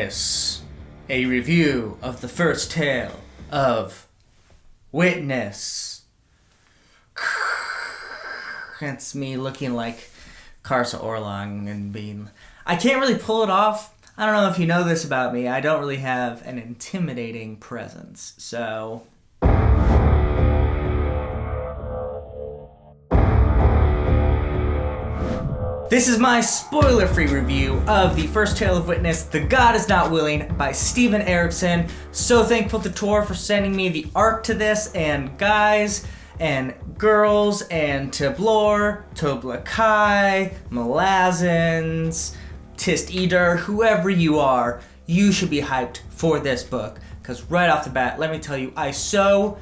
Witness, a review of the first tale of Witness. That's me looking like Karsa Orlong and being... I can't really pull it off. I don't know if you know this about me. I don't really have an intimidating presence, so... This is my spoiler-free review of the first tale of Witness, The God Is Not Willing by Steven Erikson. So thankful to Tor for sending me the art to this, and guys and girls and Tiblor, Toblakai, Malazans, Tist Eder, whoever you are, you should be hyped for this book. Because right off the bat, let me tell you, I so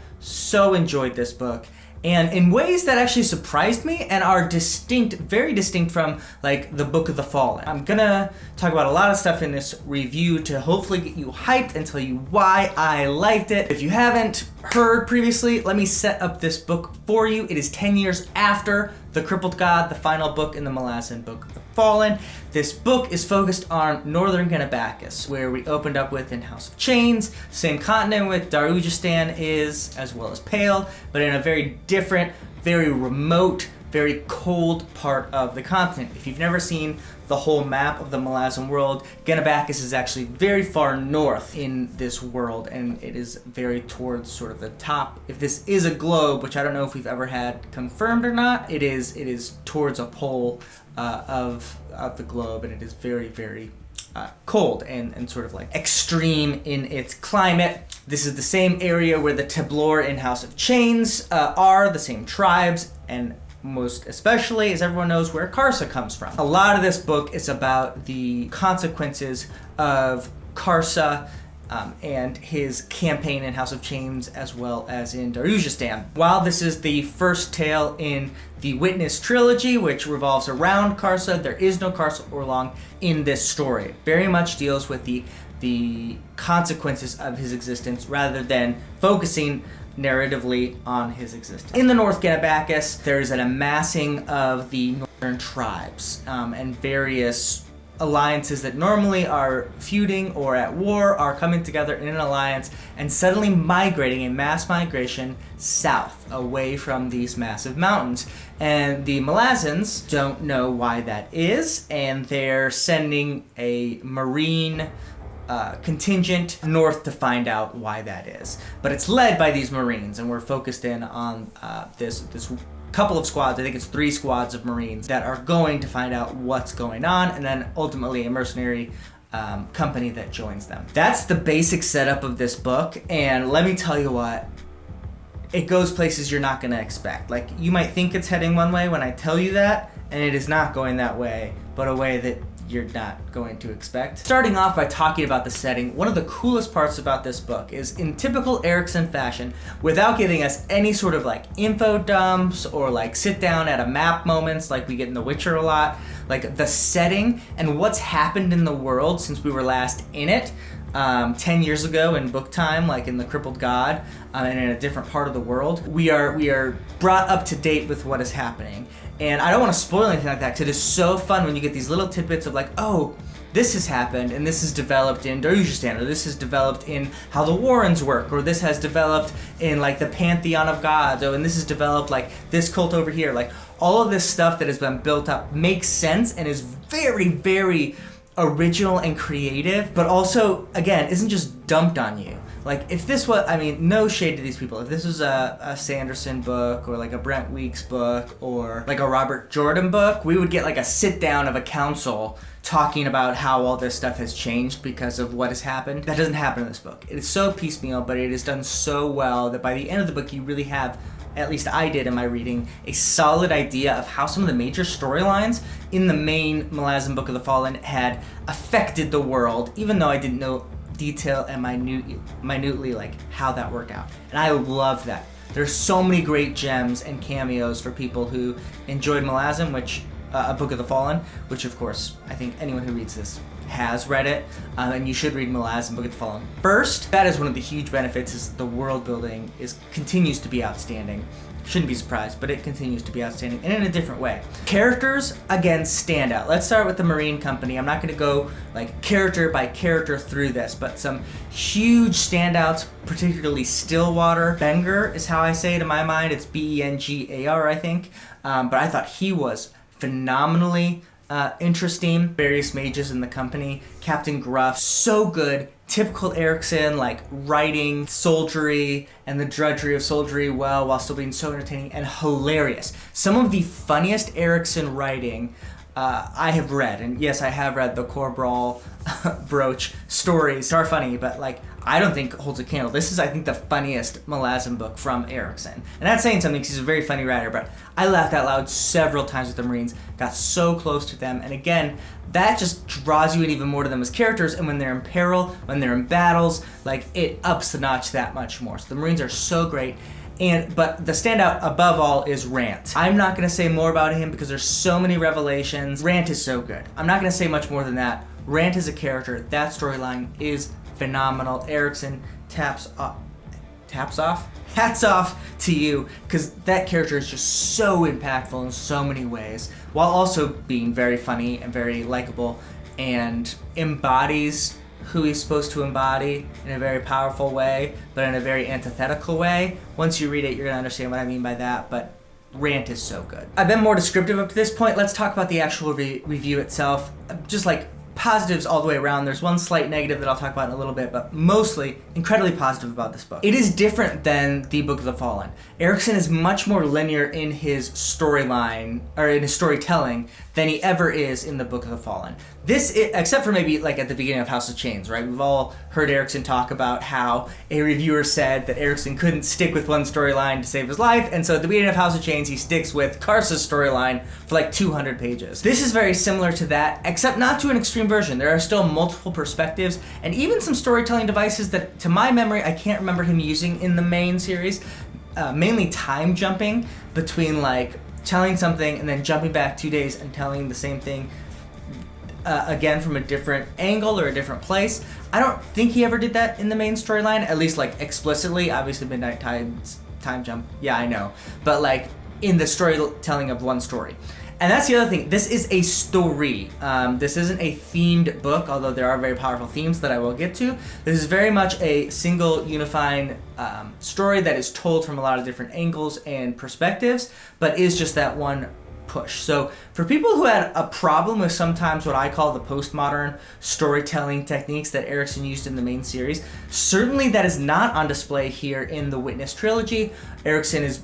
enjoyed this book. And in ways that actually surprised me and are distinct, very distinct from like the Book of the Fallen. I'm gonna talk about a lot of stuff in this review to hopefully get you hyped and tell you why I liked it. If you haven't heard previously, let me set up this book for you. It is 10 years after The Crippled God, the final book in the Malazan Book of the Fallen. This book is focused on northern Ganabakis, where we opened up with in House of Chains, same continent with Darujistan is, as well as Pale, but in a very different, very remote, very cold part of the continent. If you've never seen the whole map of the Malazan world, Ganabakis is actually very far north in this world, and it is very towards sort of the top. If this is a globe, which I don't know if we've ever had confirmed or not, it is towards a pole of the globe, and it is very cold and sort of like extreme in its climate. This is the same area where the Tiblor in House of Chains are, the same tribes, and most especially, as everyone knows, where Karsa comes from. A lot of this book is about the consequences of Karsa and his campaign in House of Chains, as well as in Darujistan. While this is the first tale in the Witness trilogy, which revolves around Karsa, there is no Karsa Orlong in this story. It very much deals with the consequences of his existence rather than focusing narratively on his existence. In the North Ganabakis, there is an amassing of the northern tribes and various alliances that normally are feuding or at war are coming together in an alliance and suddenly migrating, a mass migration south away from these massive mountains. And the Malazans don't know why that is, and they're sending a marine contingent north to find out why that is. But it's led by these Marines, and we're focused in on this couple of squads, I think it's 3 squads of Marines that are going to find out what's going on, and then ultimately a mercenary company that joins them. That's the basic setup of this book, and let me tell you what, it goes places you're not gonna expect. Like, you might think it's heading one way when I tell you that, and it is not going that way, but a way that you're not going to expect. Starting off by talking about the setting, one of the coolest parts about this book is, in typical Erikson fashion, without giving us any sort of like info dumps or like sit down at a map moments like we get in The Witcher a lot, like the setting and what's happened in the world since we were last in it 10 years ago in book time, like in The Crippled God, and in a different part of the world. We are brought up to date with what is happening. And I don't want to spoil anything like that, because it is so fun when you get these little tidbits of like, oh, this has happened, and this is developed in Darujistan, or this is developed in how the Warrens work, or this has developed in like the Pantheon of Gods, oh, and this is developed like this cult over here. Like, all of this stuff that has been built up makes sense and is very original and creative, but also, again, isn't just dumped on you. Like, if this was, I mean, no shade to these people. If this was a Sanderson book, or like a Brent Weeks book, or like a Robert Jordan book, we would get like a sit down of a council talking about how all this stuff has changed because of what has happened. That doesn't happen in this book. It is so piecemeal, but it is done so well that by the end of the book, you really have, at least I did in my reading, a solid idea of how some of the major storylines in the main Malazan Book of the Fallen had affected the world, even though I didn't know detail and minutely like how that worked out. And I love that. There's so many great gems and cameos for people who enjoyed Malazan, which A Book of the Fallen, which of course I think anyone who reads this has read it, and you should read Malazan Book of the Fallen first. That is one of the huge benefits, is the world building continues to be outstanding. shouldn't be surprised, but it continues to be outstanding and in a different way. Characters, again, stand out. Let's start with the Marine Company. I'm not going to go like character by character through this, but some huge standouts, particularly Stillwater. Benger is how I say it in my mind. It's Bengar, I think. But I thought he was phenomenally interesting. Various mages in the company. Captain Gruff, so good. Typical Erikson, like writing soldiery and the drudgery of soldiery well while still being so entertaining and hilarious. Some of the funniest Erikson writing I have read, and yes, I have read the Corbrawl brooch stories. Are funny, but like I don't think holds a candle. This is, I think, the funniest Malazan book from Erikson. And that's saying something because he's a very funny writer, but I laughed out loud several times with the Marines, got so close to them, and again, that just draws you in even more to them as characters, and when they're in peril, when they're in battles, like it ups the notch that much more. So the Marines are so great. But the standout above all is Rant. I'm not going to say more about him because there's so many revelations. Rant is so good. I'm not going to say much more than that. Rant is a character. That storyline is phenomenal. Erikson hats off to you because that character is just so impactful in so many ways while also being very funny and very likable and embodies who he's supposed to embody in a very powerful way, but in a very antithetical way. Once you read it, you're gonna understand what I mean by that, but Rant is so good. I've been more descriptive up to this point. Let's talk about the actual review itself. Just like positives all the way around. There's one slight negative that I'll talk about in a little bit, but mostly incredibly positive about this book. It is different than the Book of the Fallen. Erikson is much more linear in his storyline, or in his storytelling, than he ever is in the Book of the Fallen. Except for maybe like at the beginning of House of Chains, right? We've all heard Erikson talk about how a reviewer said that Erikson couldn't stick with one storyline to save his life, and so at the beginning of House of Chains, he sticks with Karsa's storyline for like 200 pages. This is very similar to that, except not to an extreme version. There are still multiple perspectives, and even some storytelling devices that, to my memory, I can't remember him using in the main series. Mainly time jumping between like telling something and then jumping back 2 days and telling the same thing again from a different angle or a different place. I don't think he ever did that in the main storyline, at least like explicitly. Obviously Midnight Tides, time jump, yeah, I know. But like in the storytelling of one story. And that's the other thing. This is a story. This isn't a themed book, although there are very powerful themes that I will get to. This is very much a single unifying story that is told from a lot of different angles and perspectives, but is just that one push. So for people who had a problem with sometimes what I call the postmodern storytelling techniques that Erikson used in the main series, certainly that is not on display here in the Witness trilogy. Erikson is,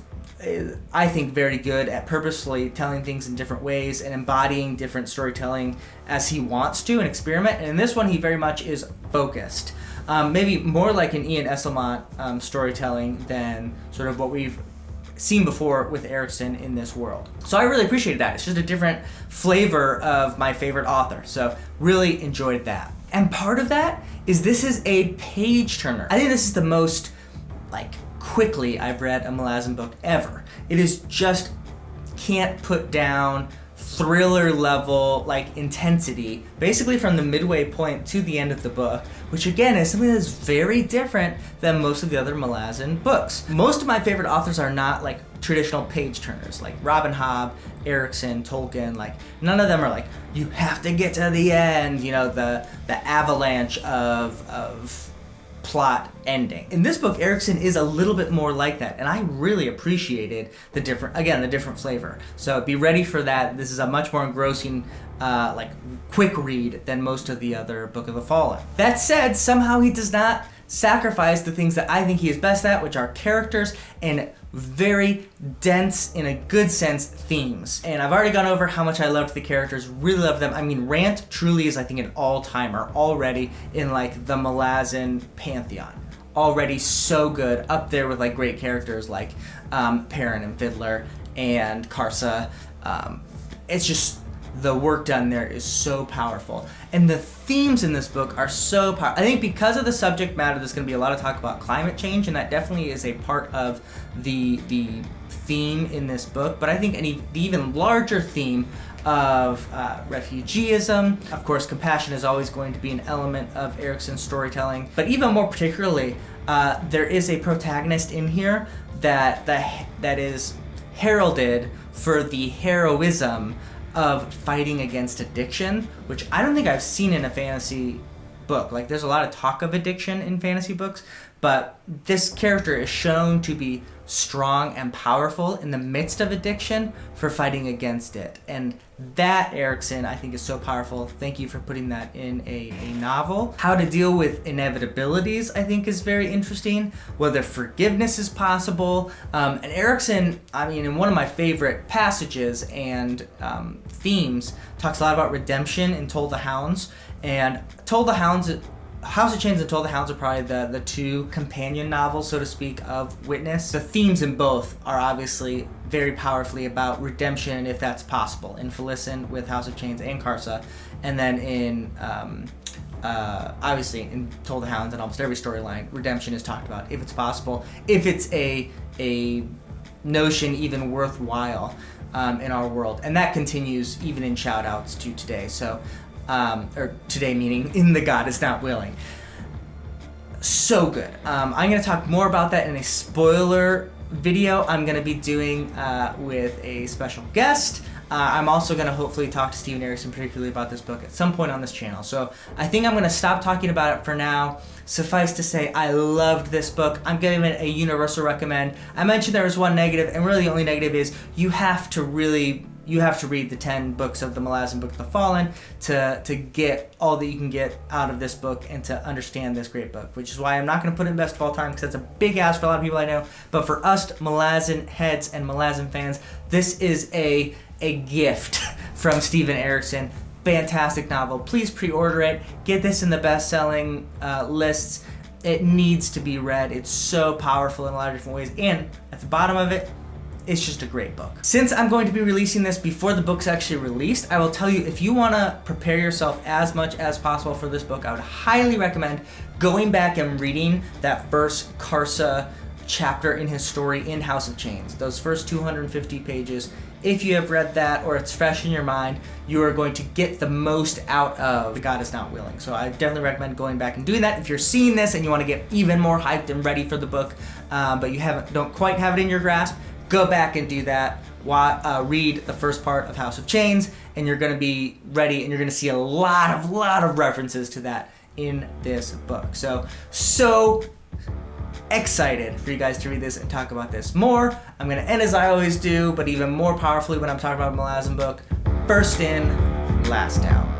I think, very good at purposefully telling things in different ways and embodying different storytelling as he wants to and experiment. And in this one, he very much is focused. Maybe more like an Ian Esselmont storytelling than sort of what we've seen before with Erikson in this world. So I really appreciated that. It's just a different flavor of my favorite author. So really enjoyed that. And part of that is this is a page turner. I think this is the most like quickly I've read a Malazan book ever. It is just can't put down thriller level like intensity basically from the midway point to the end of the book, which again is something that's very different than most of the other Malazan books. Most of my favorite authors are not like traditional page turners like Robin Hobb, Erikson, Tolkien. Like none of them are like you have to get to the end, you know, the avalanche of plot ending. In this book, Erikson is a little bit more like that, and I really appreciated the different flavor. So be ready for that. This is a much more engrossing, like quick read than most of the other Book of the Fallen. That said, somehow he does not sacrifice the things that I think he is best at, which are characters and very dense, in a good sense, themes. And I've already gone over how much I loved the characters, really love them. I mean, Rant truly is, I think, an all-timer already in like the Malazan pantheon. Already so good, up there with like great characters like Perrin and Fiddler and Karsa. It's just, the work done there is so powerful. And the themes in this book are so powerful. I think because of the subject matter, there's going to be a lot of talk about climate change, and that definitely is a part of the theme in this book. But I think the even larger theme of refugeeism. Of course, compassion is always going to be an element of Erikson's storytelling. But even more particularly, there is a protagonist in here that is heralded for the heroism of fighting against addiction, which I don't think I've seen in a fantasy book. Like, there's a lot of talk of addiction in fantasy books, but this character is shown to be strong and powerful in the midst of addiction for fighting against it. And that, Erikson, I think is so powerful. Thank you for putting that in a novel. How to deal with inevitabilities, I think, is very interesting. Whether forgiveness is possible. And Erikson, I mean, in one of my favorite passages and themes, talks a lot about redemption in Toll the Hounds. And Toll the Hounds, House of Chains and Toll the Hounds are probably the two companion novels, so to speak, of Witness. The themes in both are obviously very powerfully about redemption, if that's possible, in Felicin with House of Chains and Karsa, and then in obviously in Toll the Hounds and almost every storyline, redemption is talked about, if it's possible, if it's a notion even worthwhile in our world, and that continues even in shout-outs to today. So. Or today meaning in The God Is Not Willing. So good. I'm going to talk more about that in a spoiler video I'm going to be doing with a special guest. I'm also going to hopefully talk to Steven Erikson particularly about this book at some point on this channel. So I think I'm going to stop talking about it for now. Suffice to say, I loved this book. I'm giving it a universal recommend. I mentioned there was one negative, and really the only negative is you have to read the 10 books of the Malazan Book of the Fallen to get all that you can get out of this book and to understand this great book, which is why I'm not going to put it in best of all time, because that's a big ask for a lot of people I know. But for us Malazan heads and Malazan fans, this is a gift from Steven Erikson. Fantastic novel. Please pre-order it. Get this in the best-selling lists. It needs to be read. It's so powerful in a lot of different ways. And at the bottom of it, it's just a great book. Since I'm going to be releasing this before the book's actually released, I will tell you, if you want to prepare yourself as much as possible for this book, I would highly recommend going back and reading that first Karsa chapter in his story in House of Chains. Those first 250 pages. If you have read that or it's fresh in your mind, you are going to get the most out of The God Is Not Willing. So I definitely recommend going back and doing that. If you're seeing this and you want to get even more hyped and ready for the book, but you don't quite have it in your grasp, go back and do that. Read the first part of House of Chains, and you're going to be ready, and you're going to see a lot of references to that in this book. So excited for you guys to read this and talk about this more. I'm going to end as I always do, but even more powerfully when I'm talking about a Malazan book. First in, last out.